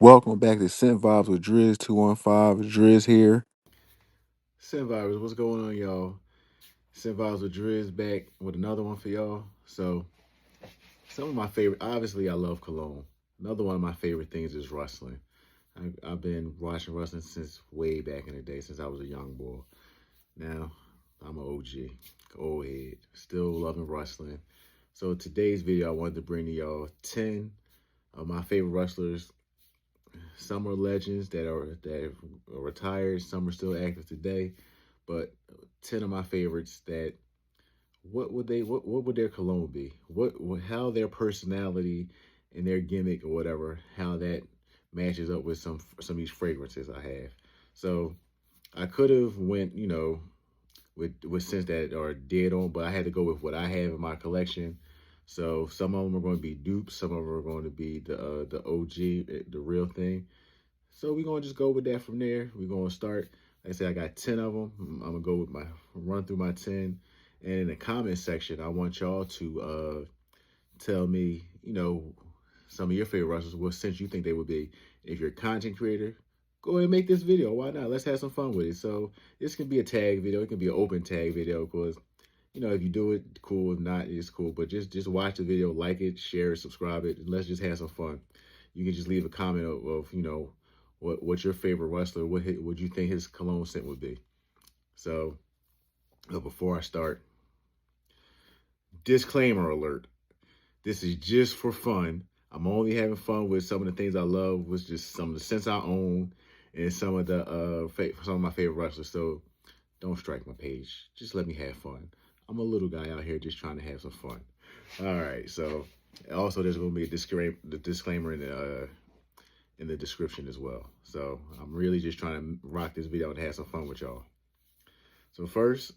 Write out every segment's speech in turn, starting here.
Welcome back to Scent Vibes with Driz 215. Driz here. Scent Vibers, what's going on, y'all? Scent Vibes with Driz back with another one for y'all. So, some of my favorite, obviously, I love cologne. Another one of my favorite things is wrestling. I've been watching wrestling since way back in the day, since I was a young boy. Now, I'm an OG, old head, still loving wrestling. So, today's video, I wanted to bring to y'all 10 of my favorite wrestlers. Some are legends that are retired, some are still active today, but 10 of my favorites that what would their cologne be? How their personality and their gimmick or whatever, how that matches up with some of these fragrances I have. So I could have went, with scents that are dead on, but I had to go with what I have in my collection. So some of them are going to be dupes, some of them are going to be the OG, the real thing. So we're gonna just go with that from there. We're gonna start. Like I said, I got 10 of them. I'm gonna go with my run through my 10. And in the comment section, I want y'all to tell me, some of your favorite wrestlers, what sense you think they would be. If you're a content creator, go ahead and make this video. Why not? Let's have some fun with it. So this can be a tag video. It can be an open tag video because, if you do it, cool. If not, it's cool. But just watch the video, like it, share it, subscribe it, and let's just have some fun. You can just leave a comment of what's your favorite wrestler? What would you think his cologne scent would be? So before I start, disclaimer alert. This is just for fun. I'm only having fun with some of the things I love, was just some of the scents I own and some of some of my favorite wrestlers. So don't strike my page. Just let me have fun. I'm a little guy out here just trying to have some fun. All right. So also there's going to be a disclaimer in the description as well. So I'm really just trying to rock this video and have some fun with y'all. So first,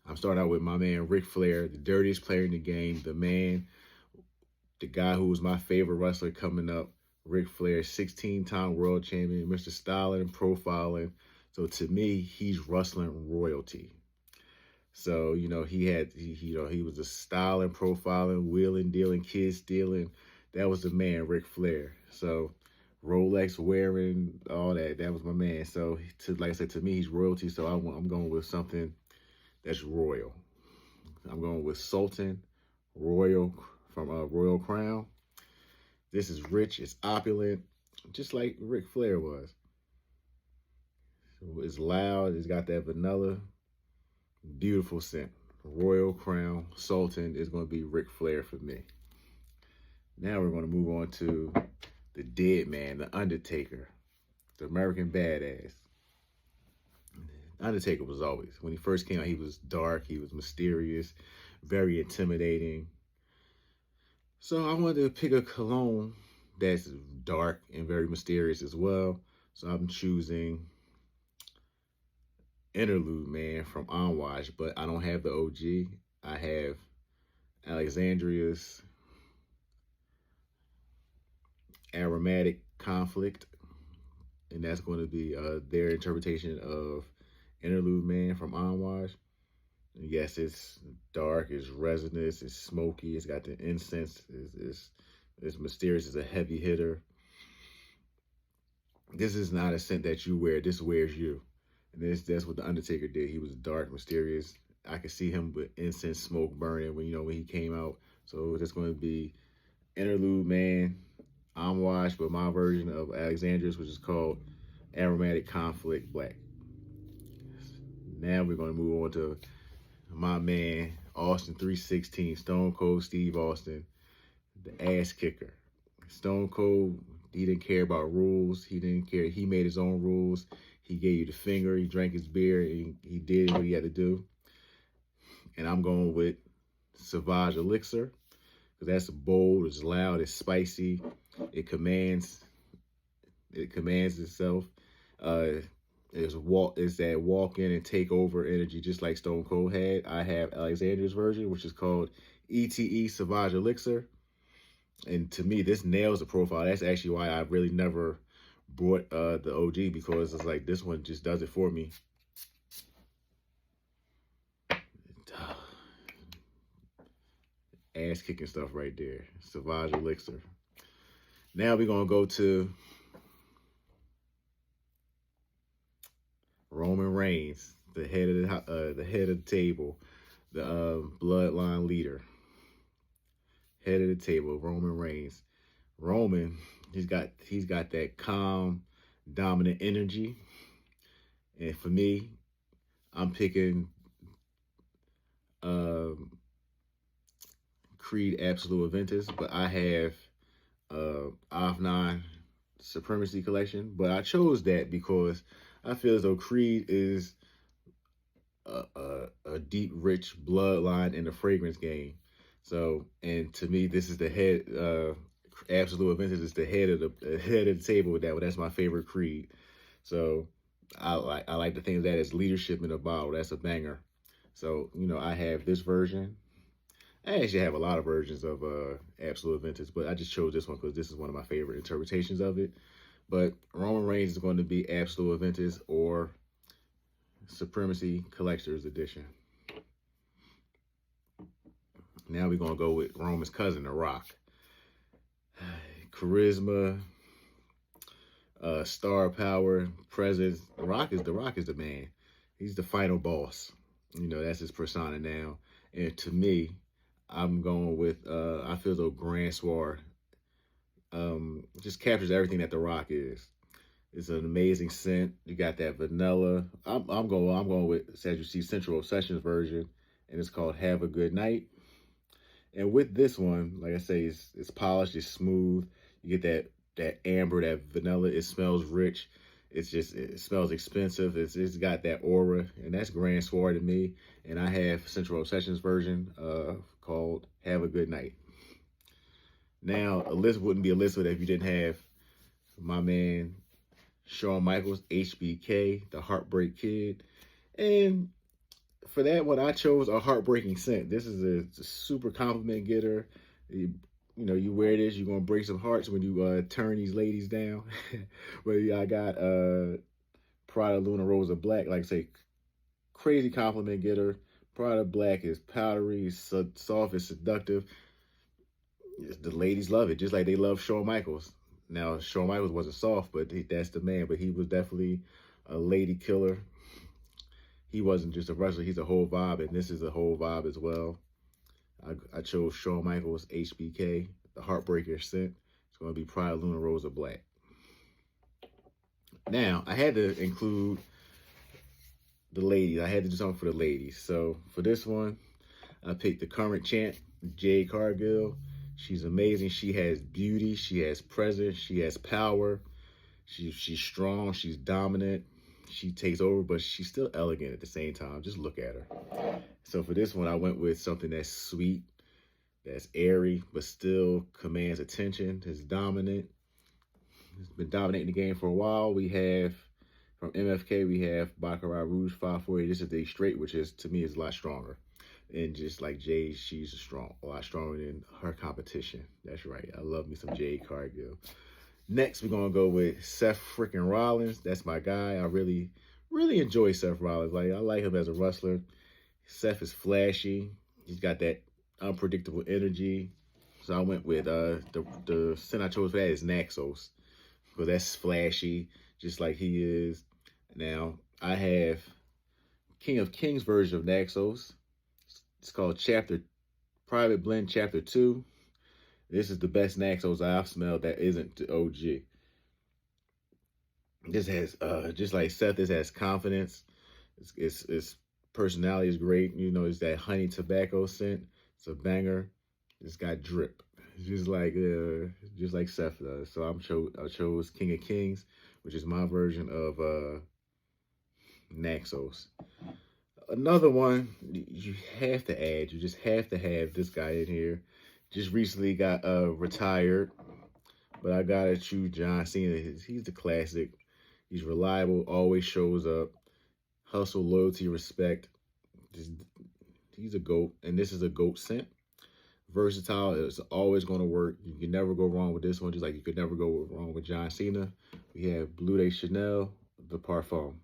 I'm starting out with my man Ric Flair, the dirtiest player in the game, the guy who was my favorite wrestler coming up. Ric Flair, 16-time world champion, Mr. Styling and Profiling. So to me, he's wrestling royalty. So, he was a styling, profiling, wheeling, dealing, kid stealing. That was the man, Ric Flair. So Rolex wearing, all that. That was my man. So like I said, to me, he's royalty. So I'm going with something that's royal. I'm going with Sultan Royal from Royal Crown. This is rich. It's opulent, just like Ric Flair was. So it's loud. It's got that vanilla. Beautiful scent. Royal Crown Sultan is going to be Ric Flair for me. Now we're going to move on to the dead man, the Undertaker, the American Badass. Undertaker was always, when he first came out, he was dark, he was mysterious, very intimidating. So I wanted to pick a cologne that's dark and very mysterious as well. So I'm choosing Interlude Man from Onwatch, but I don't have the OG. I have Alexandria's Aromatic Conflict, and that's going to be their interpretation of Interlude Man from Onwatch. Yes, it's dark, it's resinous, it's smoky, it's got the incense, it's mysterious, it's a heavy hitter. This is not a scent that you wear, this wears you. And that's what the Undertaker did. He was dark, mysterious. I could see him with incense smoke burning when he came out. So that's going to be Interlude Man, Onwatch, but my version of Alexandria's, which is called Aromatic Conflict Black. Now we're going to move on to my man, Austin 316, Stone Cold Steve Austin, the ass kicker. Stone Cold, he didn't care about rules. He didn't care. He made his own rules. He gave you the finger. He drank his beer. He did what he had to do. And I'm going with Sauvage Elixir, because that's bold, it's loud, it's spicy. It commands itself. It's that walk in and take over energy, just like Stone Cold had. I have Alexander's version, which is called ETE Sauvage Elixir. And to me, this nails the profile. That's actually why I really never bought the OG, because it's like this one just does it for me. Ass kicking stuff right there. Sauvage Elixir. Now we're gonna go to Roman Reigns, the head of the table, the bloodline leader, head of the table, Roman Reigns. Roman, he's got that calm, dominant energy, and for me, I'm picking um, Creed Absolute Aventus, but I have Off9 Supremacy Collection, but I chose that because I feel as though Creed is a deep, rich bloodline in the fragrance game. So, and to me, this is the head. Absolute Aventus is the head of the table with that one. That's my favorite Creed. So, I like to think of that as leadership in a bottle. That's a banger. So, I have this version. I actually have a lot of versions of Absolute Aventus, but I just chose this one because this is one of my favorite interpretations of it. But Roman Reigns is going to be Absolute Aventus or Supremacy Collector's Edition. Now we're going to go with Roman's cousin, The Rock. Charisma, star power, presence. The Rock is the man. He's the final boss. That's his persona now. And to me, I'm going with I feel though Grand Soir just captures everything that The Rock is. It's an amazing scent. You got that vanilla. I'm going with, as you see, Central Obsessions version, and it's called Have a Good Night. And with this one, like I say, it's polished, it's smooth. You get that amber, that vanilla. It smells rich. It smells expensive. It's got that aura, and that's Grand Soir to me. And I have Central Obsessions version called Have a Good Night. Now, a list wouldn't be a list if you didn't have my man Shawn Michaels, HBK, the Heartbreak Kid. And for that one, I chose a heartbreaking scent. This is a super compliment getter. You wear this, you're gonna break some hearts when you turn these ladies down. But yeah, I got Prada Luna Rosa Black. Like I say, crazy compliment getter. Prada Black is powdery, soft, and seductive. The ladies love it, just like they love Shawn Michaels. Now, Shawn Michaels wasn't soft, but that's the man. But he was definitely a lady killer. He wasn't just a wrestler, he's a whole vibe, and this is a whole vibe as well. I chose Shawn Michaels, HBK, the Heartbreaker scent. It's going to be Prada Luna Rosa Black. Now, I had to include the ladies. I had to do something for the ladies. So, for this one, I picked the current champ, Jade Cargill. She's amazing. She has beauty. She has presence. She has power. She's strong. She's dominant. She takes over, but she's still elegant at the same time. Just look at her. So for this one, I went with something that's sweet, that's airy, but still commands attention. It's dominant. It's been dominating the game for a while. We have, from MFK, we have Baccarat Rouge 540. This is the straight, which is, to me, is a lot stronger. And just like Jade, she's a lot stronger than her competition. That's right. I love me some Jade Cargill. Next, we're going to go with Seth freaking Rollins. That's my guy. I really, really enjoy Seth Rollins. I like him as a wrestler. Seth is flashy. He's got that unpredictable energy. So I went with the scent I chose for that is Naxos, because that's flashy, just like he is. Now, I have King of Kings version of Naxos. It's called Private Blend Chapter 2. This is the best Naxos I've smelled that isn't the OG. This has, just like Seth, this has confidence. Its personality is great. It's that honey tobacco scent. It's a banger. It's got drip. Just like Seth does. So I chose King of Kings, which is my version of Naxos. Another one you have to add. You just have to have this guy in here. Just recently got retired, but I gotta choose John Cena. He's the classic. He's reliable, always shows up. Hustle, loyalty, respect. He's a GOAT, and this is a GOAT scent. Versatile, it's always going to work. You can never go wrong with this one, just like you could never go wrong with John Cena. We have Bleu de Chanel, the Parfum.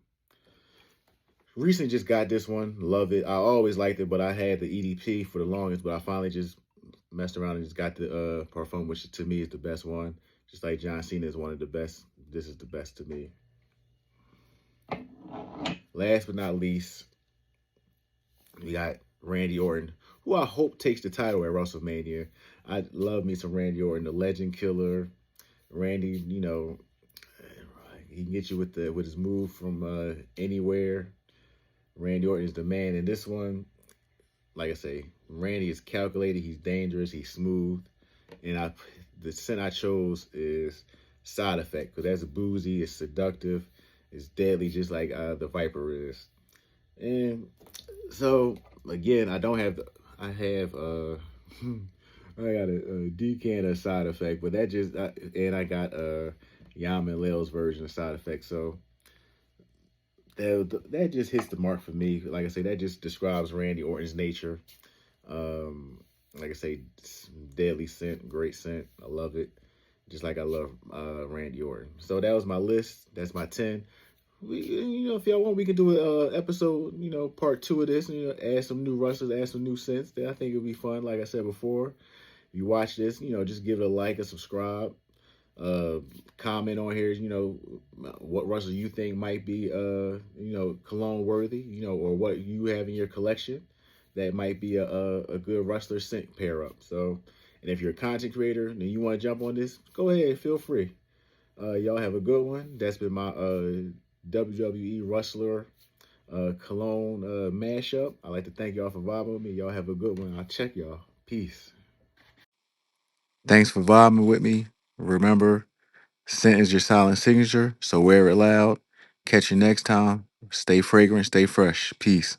Recently just got this one, love it. I always liked it, but I had the EDP for the longest, but I finally just messed around and just got the Parfum, which to me is the best one. Just like John Cena is one of the best, this is the best to me. Last but not least, we got Randy Orton, who I hope takes the title at WrestleMania. I love me some Randy Orton, the Legend Killer. Randy, he can get you with his move from anywhere. Randy Orton is the man in this one. Like I say, Randy is calculated. He's dangerous. He's smooth. And the scent I chose is Side Effect because that's boozy. It's seductive. It's deadly, just like the Viper is. And so again, I don't have. I have. I got a decanter Side Effect, but that just and I got Yam and Leo's version of Side Effect. So that just hits the mark for me. Like I say, that just describes Randy Orton's nature. Um, like I say, deadly scent, great scent. I love it. Just like I love Randy Orton. So that was my list. That's my 10. If y'all want, we can do a episode, part two of this. Add some new wrestlers, add some new scents. That I think it'll be fun. Like I said before, if you watch this, just give it a like and subscribe. Uh, Comment on here, what wrestler you think might be, cologne worthy, or what you have in your collection that might be a good wrestler scent pair up. So, and if you're a content creator and you want to jump on this, go ahead, feel free. Y'all have a good one. That's been my WWE wrestler cologne mashup. I'd like to thank y'all for vibing with me. Y'all have a good one. I'll check y'all. Peace. Thanks for vibing with me. Remember, scent is your silent signature, so wear it loud. Catch you next time. Stay fragrant, stay fresh. Peace.